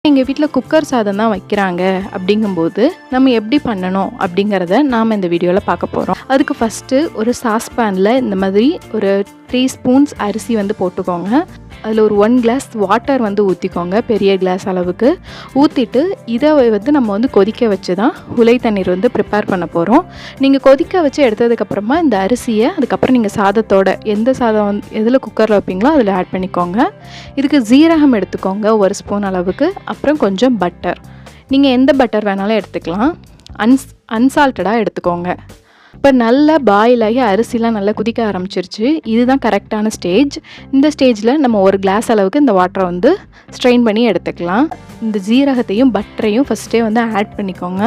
எங்கள் வீட்டில் குக்கர் சாதம் தான் வைக்கிறாங்க அப்படிங்கும்போது நம்ம எப்படி பண்ணணும் அப்படிங்கிறத நாம் இந்த வீடியோவில் பார்க்க போகிறோம். அதுக்கு ஃபஸ்ட்டு ஒரு சாஸ்பேனில் இந்த மாதிரி ஒரு 3 ஸ்பூன்ஸ் அரிசி வந்து போட்டுக்கோங்க. அதில் ஒரு 1 கிளாஸ் வாட்டர் வந்து ஊற்றிக்கோங்க, பெரிய கிளாஸ் அளவுக்கு ஊற்றிட்டு இதை வந்து நம்ம வந்து கொதிக்க வச்சு தான் உலை தண்ணீர் வந்து ப்ரிப்பேர் பண்ண போகிறோம். நீங்கள் கொதிக்க வச்சு எடுத்ததுக்கப்புறமா இந்த அரிசியை அதுக்கப்புறம் நீங்கள் சாதத்தோட எந்த சாதம் வந்து எதில் குக்கரில் வைப்பீங்களோ அதில் ஆட் பண்ணிக்கோங்க. இதுக்கு ஜீரகம் எடுத்துக்கோங்க 1 ஸ்பூன் அளவுக்கு, அப்புறம் கொஞ்சம் பட்டர். நீங்கள் எந்த பட்டர் வேணாலும் எடுத்துக்கலாம், அன்சால்ட்டடாக எடுத்துக்கோங்க. இப்போ நல்லா பாயில் ஆகி அரிசிலாம் நல்லா குதிக்க ஆரம்பிச்சிருச்சு. இதுதான் கரெக்டான ஸ்டேஜ். இந்த ஸ்டேஜில் நம்ம 1 கிளாஸ் அளவுக்கு இந்த வாட்டரை வந்து ஸ்ட்ரெயின் பண்ணி எடுத்துக்கலாம். இந்த ஜீரகத்தையும் பட்டரையும் ஃபஸ்ட்டே வந்து ஆட் பண்ணிக்கோங்க.